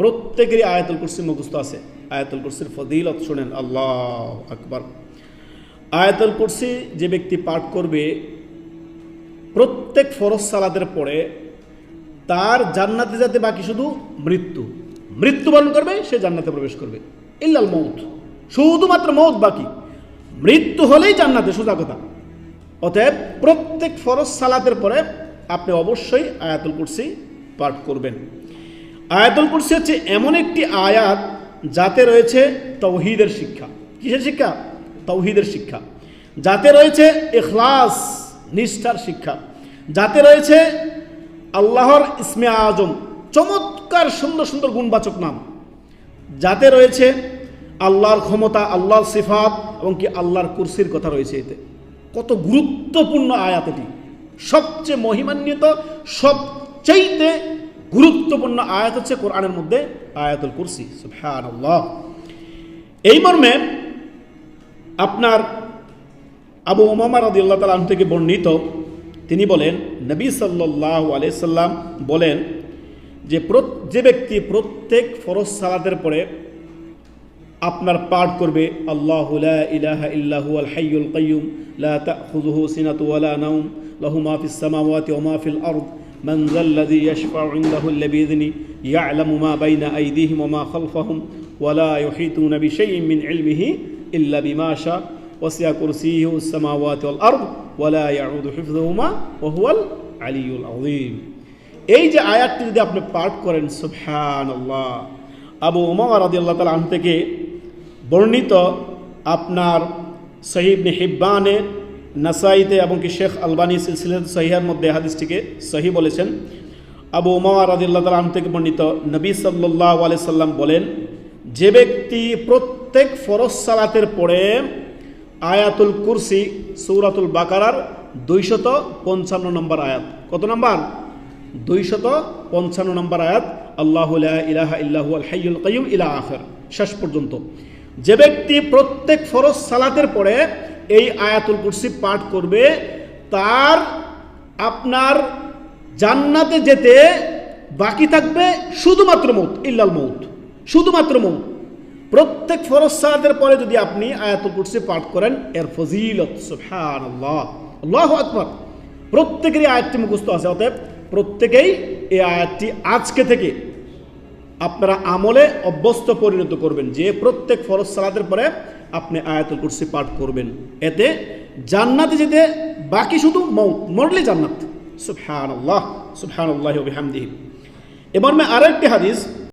প্রত্যেকেরই আয়াতুল কুরসি মুখস্থ আছে। আয়াতুল কুরসির ফজিলত শুনেন, আল্লাহু আকবার। আয়াতুল কুরসি যে ব্যক্তি পাঠ করবে প্রত্যেক ফরজ সালাতের পরে, তার জান্নাতে যাতে বাকি শুধু মৃত্যুবরণ করবে, সে জান্নাতে প্রবেশ করবে। ইল্লাল মউত, শুধুমাত্র মউত বাকি, মৃত্যু হলেই জান্নাতে, সোজা কথা। অতএব প্রত্যেক ফরজ সালাতের পরে আপনি অবশ্যই আয়াতুল কুরসি পাঠ করবেন। আয়াতুল কুরসি হচ্ছে এমন একটি আয়াত যাতে রয়েছে তাওহীদের শিক্ষা। কিসের শিক্ষা? তাওহীদের শিক্ষা। যাতে রয়েছে ইখলাস, নিষ্ঠার শিক্ষা। যাতে রয়েছে আল্লাহর ইসমে আজম, চমৎকার সুন্দর সুন্দর গুণবাচক নাম। যাতে রয়েছে আল্লাহর ক্ষমতা, আল্লাহর সিফাত এবং কি আল্লাহর কুরসির কথা রয়েছে। এতে কত গুরুত্বপূর্ণ আয়াত এটি, সবচেয়ে মহিমান্বিত, সবচেয়ে গুরুত্বপূর্ণ আয়াত হচ্ছে কোরআনের মধ্যে আয়াতুল কুরসি। সুবহানাল্লাহ। এই মর্মে আপনার আবু উমামা রাদিয়াল্লাহু তাআলা আনহু থেকে বর্ণিত, তিনি বলেন, নবী সাল্লাল্লাহু আলাইহি সাল্লাম বলেন যে ব্যক্তি প্রত্যেক ফরজ সালাতের পরে আপনার পাঠ করবে আল্লাহু লা ইলাহা ইল্লা হুয়াল হাইয়ুল কাইয়্যুম লা তাখুযুহু সিনাতু ওয়ালা নাওম লাহু মা ফিস সামাওয়াতি ওয়া মা ফিল আরদ মান যাল্লাযী ইয়াশফা'ু ইনদাহু ইল্লা বিইذনিহি ইয়া'লামু মা বাইনা আইদিহিম ওয়া মা খালফাহুম ওয়া লা ইউহীতুনা বিশাইইন মিন ইলমিহি ইল্লা বিমা শা ওয়াসি'a কুরসিয়্যুহু আস-সামাওয়াতি ওয়াল আরদ ওয়া লা ইয়াউদু হিফযুহুমা ওয়া হুয়াল আলিয়্যুল আযীম। এই যে আয়াতটি যদি আপনি পাঠ করেন, সুবহানাল্লাহ। আবু উমামা রাদিয়াল্লাহু তাআলা আনহু থেকে বর্ণিত, আপনার সহিহ ইবনে হিব্বানে, নাসাইতে এবং কি শেখ আলবানী সিলসিলাতুস সহিহার মধ্যে হাদিসটিকে সহিহ বলেছেন। আবু উমামা রাদিয়াল্লাহু তাআলা আনহু থেকে বর্ণিত, নবী সাল্লাল্লাহু আলাইহি সাল্লাম বলেন, যে ব্যক্তি প্রত্যেক ফরজ সালাতের পরে আয়াতুল কুরসি সূরাতুল বাকারার 255 নম্বর আয়াত, কত নম্বর? 255 নম্বর আয়াত, আল্লাহু লা ইলাহা ইল্লা হুয়াল হাইয়ুল কাইয়্যুম ইলা আখির, শেষ পর্যন্ত। যে ব্যক্তি প্রত্যেক ফরজ সালাতের পরে এই আয়াতুল কুরসি পাঠ করবে, তার আপনার জান্নাতে যেতে বাকি থাকবে শুধুমাত্র মউত, ইল্লাল মউত, শুধুমাত্র মউত। প্রত্যেক ফরজ সালাতের পরে যদি আপনি আয়াতুল কুরসি পাঠ করেন, এর ফজিলত, সুবহানাল্লাহ, আল্লাহু আকবার। প্রত্যেকেরই আয়াতটি মুখস্থ আছে। অতএব প্রত্যেকেই এই আয়াতটি আজকে থেকে আপনারা আমলে অভ্যস্ত পরিণত করবেন, যে প্রত্যেক ফরজ সালাতের পরে আপনি আয়াতুল কুরসি পাঠ করবেন। এতে জান্নাতে যেতে বাকি শুধু মউত, মরলে জান্নাত। সুবহানাল্লাহ, সুবহানাল্লাহি ওয়া বিহামদিহি। এবার আরেকটি হাদিস